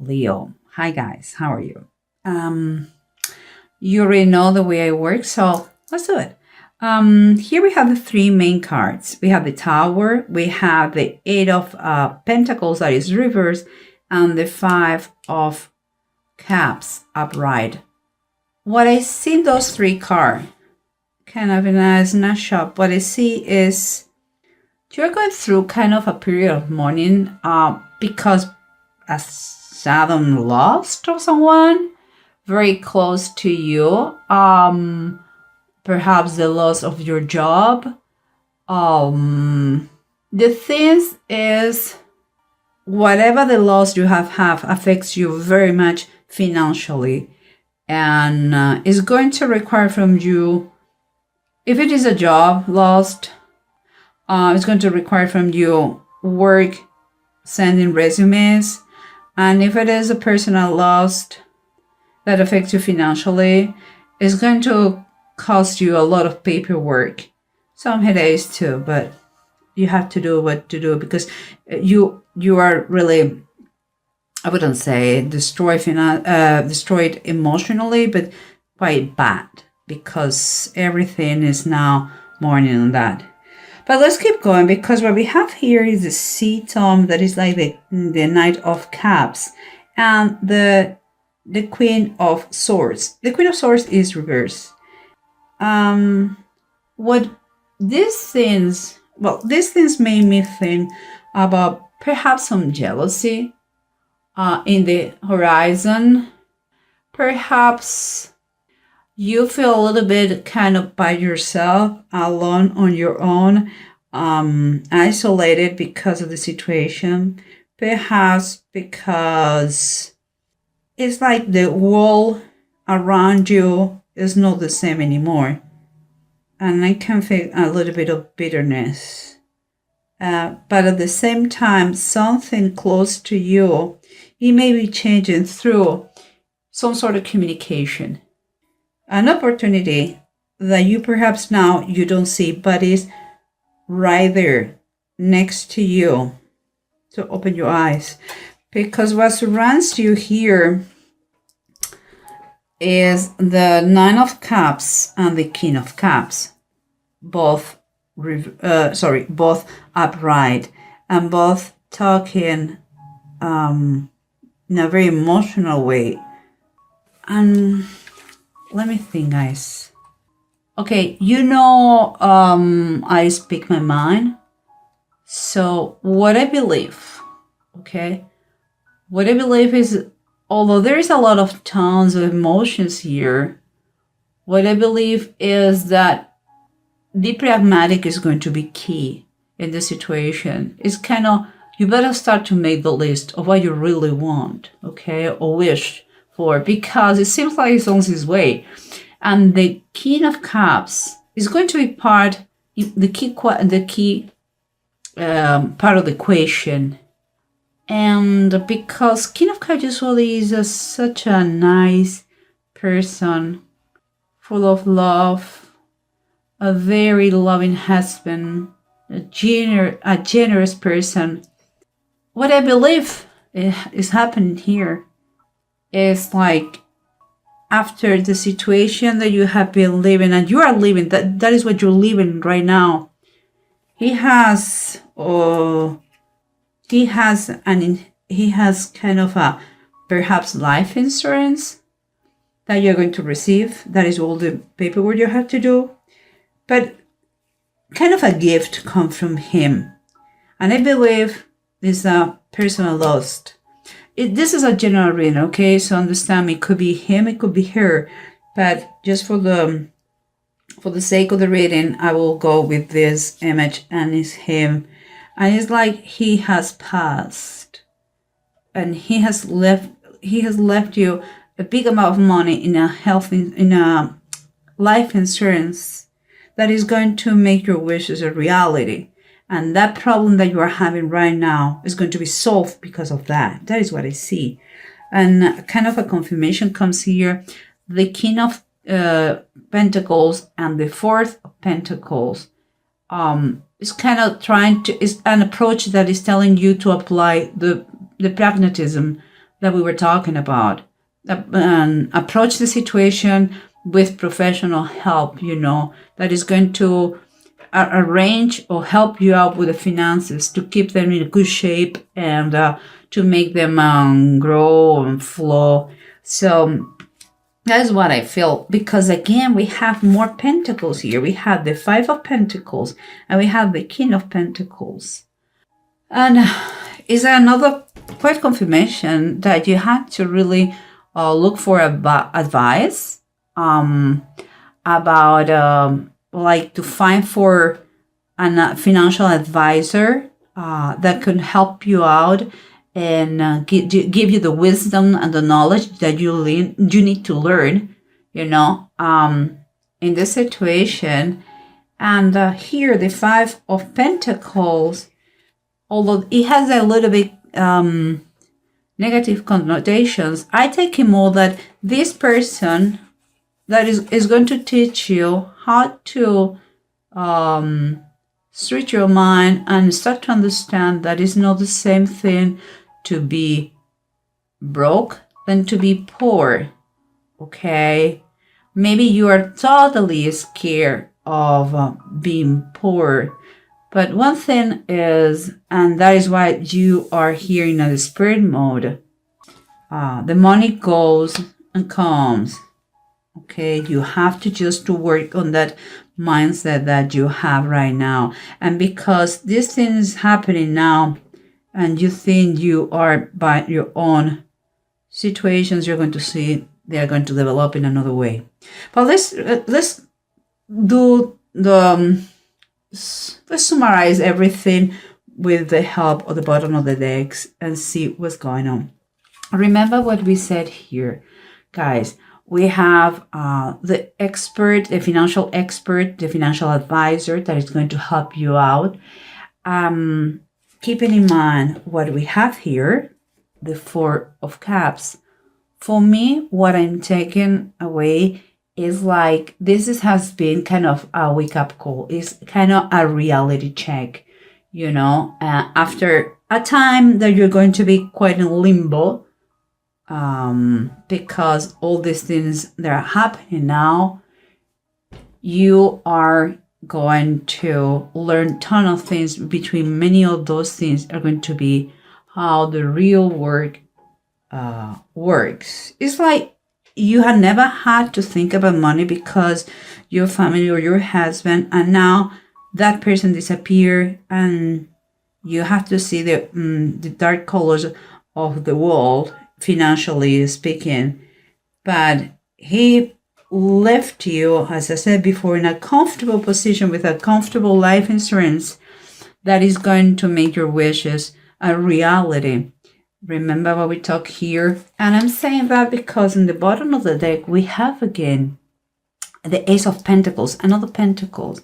Leo. Hi guys, how are you? Um, you already know the way I work, so let's do it. Here we have the three main cards. We have the Tower, we have the Eight of Pentacles, that is reverse, and the Five of Cups upright. What I see in those three cards, kind of in a snapshot, what I see is you're going through kind of a period of mourning because a sudden loss of someone very close to you. Perhaps the loss of your job. The thing is, whatever the loss you have affects you very much financially, and is going to require from you, if it is a job lost, it's going to require from you work, sending resumes, and if it is a personal loss that affects you financially, it's going to cost you a lot of paperwork, some headaches too, but you have to do what to do because you are really, I wouldn't say destroyed emotionally, but quite bad because everything is now mourning on that. But let's keep going because what we have here is the C-Tom, that is like the Knight of Cups, and the Queen of Swords. The Queen of Swords is reverse. What these things made me think about perhaps some jealousy in the horizon. Perhaps you feel a little bit kind of by yourself, alone on your own, isolated because of the situation. Perhaps because it's like the world around you is not the same anymore. And I can feel a little bit of bitterness. But at the same time, something close to you, it may be changing through some sort of communication. An opportunity that you perhaps now you don't see, but is right there next to you. So open your eyes, because what surrounds you here is the Nine of Cups and the King of Cups, both upright, and both talking in a very emotional way. And let me think, guys. Okay, I speak my mind. So what I believe, what I believe is, although there is a lot of tones of emotions here, what I believe is that the pragmatic is going to be key in the situation. It's kind of, you better start to make the list of what you really want, or wish for, because it seems like it's on his way. And the King of Cups is going to be the key part of the equation. And because King of Cups usually is such a nice person, full of love, a very loving husband, a generous person. What I believe is happening here is like, after the situation that you have been living, and you are living, that is what you're living right now. He has kind of a perhaps life insurance that you're going to receive. That is all the paperwork you have to do, but kind of a gift comes from him, and I believe this a personal lost. This is a general reading, so understand me. It could be him, it could be her, but just for the sake of the reading, I will go with this image, and it's him, and it's like he has passed, and he has left you a big amount of money in a life insurance that is going to make your wishes a reality. And that problem that you are having right now is going to be solved because of that. That is what I see. And kind of a confirmation comes here. The King of Pentacles and the Fourth of Pentacles is kind of is an approach that is telling you to apply the pragmatism that we were talking about. Approach the situation with professional help, that is going to arrange or help you out with the finances to keep them in good shape and to make them grow and flow. So that's what I feel, because again, we have more pentacles here. We have the Five of Pentacles and we have the King of Pentacles. And is another quite confirmation that you have to really look for advice about like to find for a financial advisor that can help you out and give you the wisdom and the knowledge that you need to learn, in this situation. And here, the Five of Pentacles, although it has a little bit negative connotations, I take it more that this person that is going to teach you how to switch your mind and start to understand that it's not the same thing to be broke than to be poor. Okay? Maybe you are totally scared of being poor. But one thing is, and that is why you are here in a spirit mode, the money goes and comes. Okay, you have to just to work on that mindset that you have right now. And because this thing is happening now, and you think you are by your own situations, you're going to see they are going to develop in another way. But let's do the let's summarize everything with the help of the bottom of the decks and see what's going on. Remember what we said here, guys. We have the expert, the financial expert, the financial advisor that is going to help you out. Keeping in mind what we have here, the Four of Cups. For me, what I'm taking away is like has been kind of a wake-up call. It's kind of a reality check, after a time that you're going to be quite in limbo, because all these things that are happening now, you are going to learn a ton of things. Between many of those things are going to be how the real work works. It's like you have never had to think about money because your family or your husband, and now that person disappeared, and you have to see the dark colors of the world, financially speaking. But he left you, as I said before, in a comfortable position with a comfortable life insurance that is going to make your wishes a reality. Remember what we talk here? And I'm saying that because in the bottom of the deck, we have again the Ace of Pentacles, another Pentacles.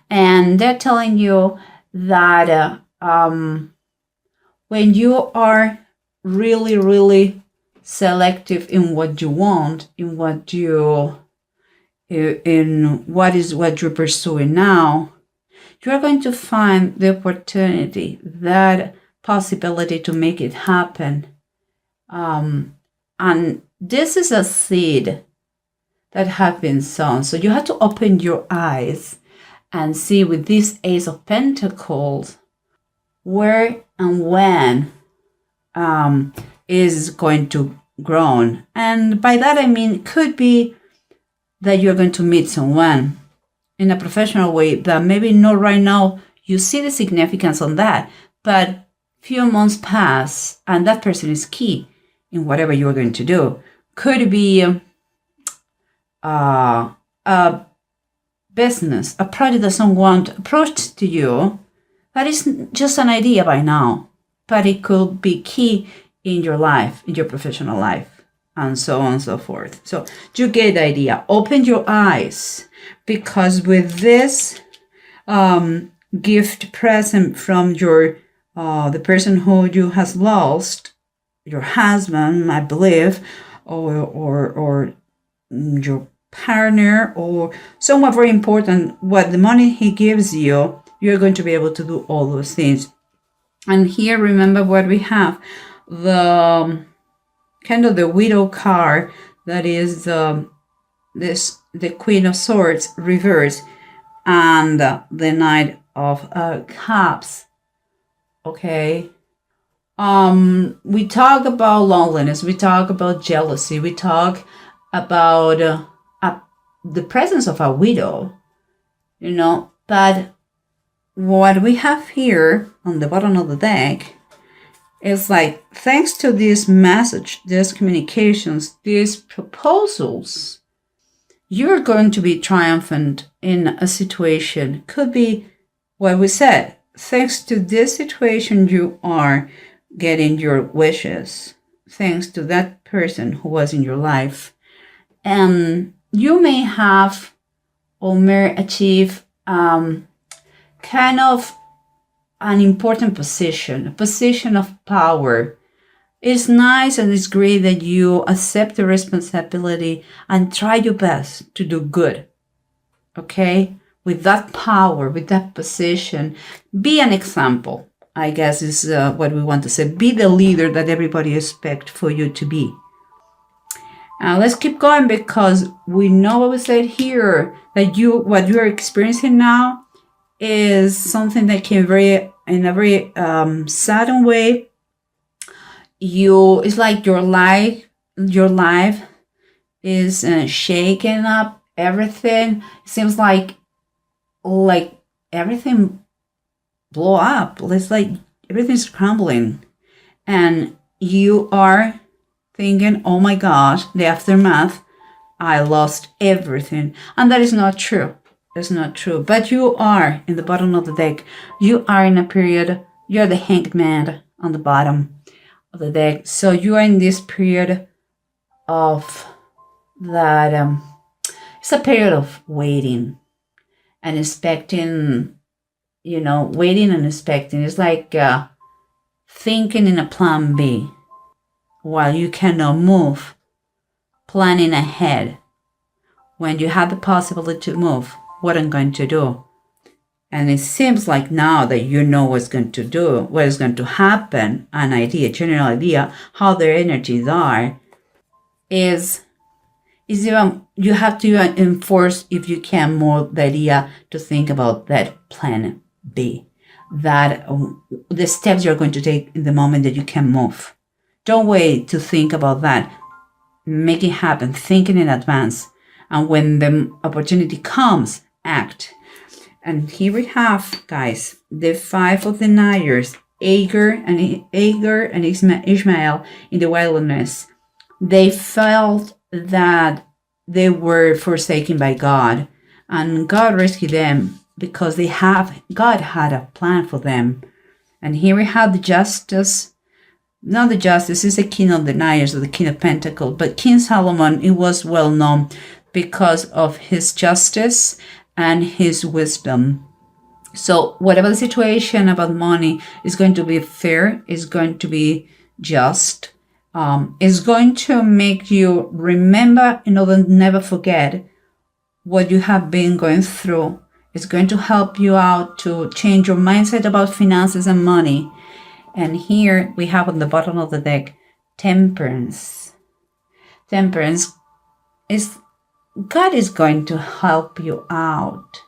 And they're telling you that when you are really, really selective in what you want, in what you're pursuing now, you're going to find the opportunity, that possibility to make it happen. And this is a seed that has been sown. So you have to open your eyes and see with this Ace of Pentacles where and when is going to grow. And by that I mean, it could be that you're going to meet someone in a professional way that maybe not right now you see the significance on that, but few months pass and that person is key in whatever you're going to do. Could be a business, a project that someone approached to you that is just an idea by now, but it could be key in your life, in your professional life, and so on and so forth. So you get the idea. Open your eyes, because with this gift present from your the person who you has lost, your husband, I believe, or your partner, or someone very important, what the money he gives you, you're going to be able to do all those things. And here, remember what we have, the kind of the widow card, that is the Queen of Swords reverse, and the Knight of Cups. Okay. We talk about loneliness, we talk about jealousy, we talk about the presence of a widow, but what we have here on the bottom of the deck is like, thanks to this message, these communications, these proposals, you're going to be triumphant in a situation. Could be what we said. Thanks to this situation, you are getting your wishes. Thanks to that person who was in your life. And you may have or may achieve kind of an important position, a position of power. It's nice and it's great that you accept the responsibility and try your best to do good. Okay? With that power, with that position, be an example, I guess is what we want to say. Be the leader that everybody expects for you to be. Let's keep going, because we know what we said here, that what you're experiencing now is something that came in a very sudden way. It's like your life is shaking up everything. It seems like everything blow up. It's like everything's crumbling, and you are thinking, oh my God, the aftermath, I lost everything. And that is not true. That's not true. But you are in the bottom of the deck. You are in a period, you're the hanged man on the bottom of the deck. So you are in this period of that, it's a period of waiting and expecting, waiting and expecting. It's like thinking in a plan B while you cannot move, planning ahead. When you have the possibility to move, what I'm going to do. And it seems like now that you know what's going to do, what is going to happen, an idea, general idea, how their energies are, is even, you have to enforce, if you can, more the idea to think about that plan B, that the steps you're going to take in the moment that you can move. Don't wait to think about that. Make it happen, thinking in advance. And when the opportunity comes, act. And here we have, guys, the 5 of the Deniers, Agar and Ishmael in the wilderness. They felt that they were forsaken by God, and God rescued them because God had a plan for them. And here we have the Justice. Not the Justice, is the King of the Deniers, or the King of Pentacles, but King Solomon, it was well known because of his justice and his wisdom. So whatever the situation about money is going to be fair, is going to be just, is going to make you remember, never forget what you have been going through. It's going to help you out to change your mindset about finances and money. And here we have on the bottom of the deck, Temperance. Temperance is, God is going to help you out,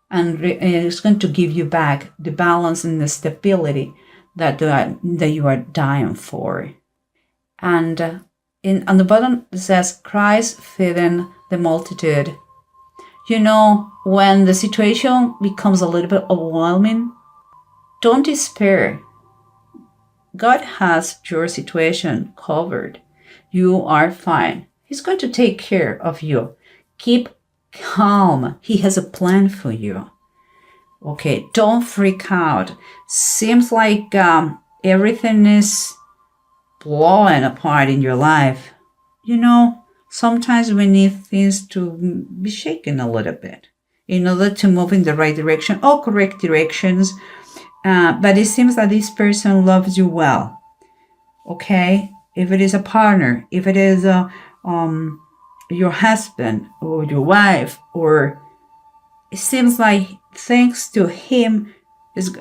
and it's going to give you back the balance and the stability that you are dying for. And on the bottom it says, Christ feeding the multitude. When the situation becomes a little bit overwhelming, don't despair. God has your situation covered. You are fine. He's going to take care of you. Keep calm. He has a plan for you. Okay, don't freak out. Seems like everything is blowing apart in your life. Sometimes we need things to be shaken a little bit in order to move in the right direction or correct directions. But it seems that this person loves you well. Okay? If it is a partner, if it is your husband or your wife, or it seems like thanks to him,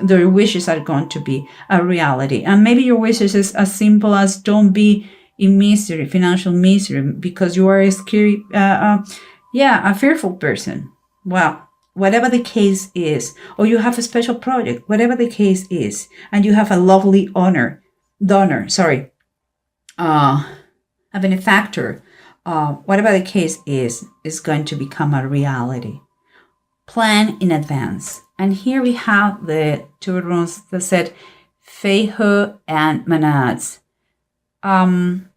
their wishes are going to be a reality. And maybe your wishes is as simple as don't be in misery, financial misery, because you are a scary, a fearful person. Well, whatever the case is, or you have a special project, whatever the case is, and you have a lovely donor, a benefactor, whatever the case is going to become a reality. Plan in advance. And here we have the two runes that said Feihu and Manads.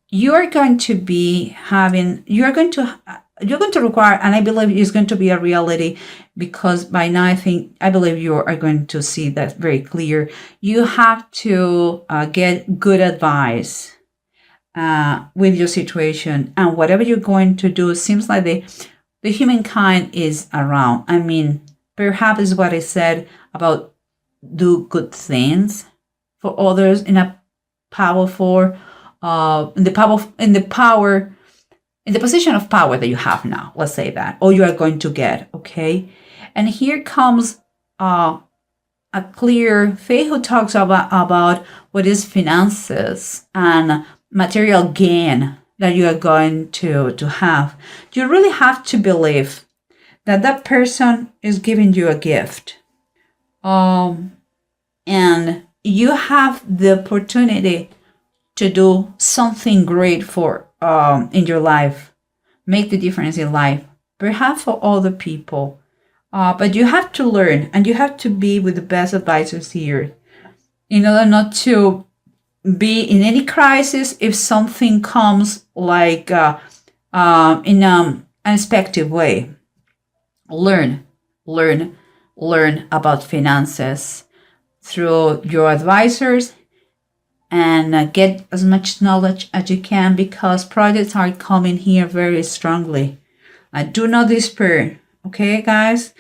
You're going to require, and I believe it's going to be a reality, because by now I believe you are going to see that very clear. You have to get good advice with your situation, and whatever you're going to do, seems like the humankind is around. I mean, perhaps is what I said about do good things for others in a powerful, in the position of power that you have now. Let's say that, or you are going to get. Okay, and here comes a clear faith who talks about what is finances and material gain that you are going to have. You really have to believe that that person is giving you a gift. And you have the opportunity to do something great for in your life, make the difference in life, perhaps for other people. But you have to learn, and you have to be with the best advisors here in order not to be in any crisis if something comes like in an unexpected way. Learn about finances through your advisors, and get as much knowledge as you can, because projects are coming here very strongly. Do not despair, okay, guys?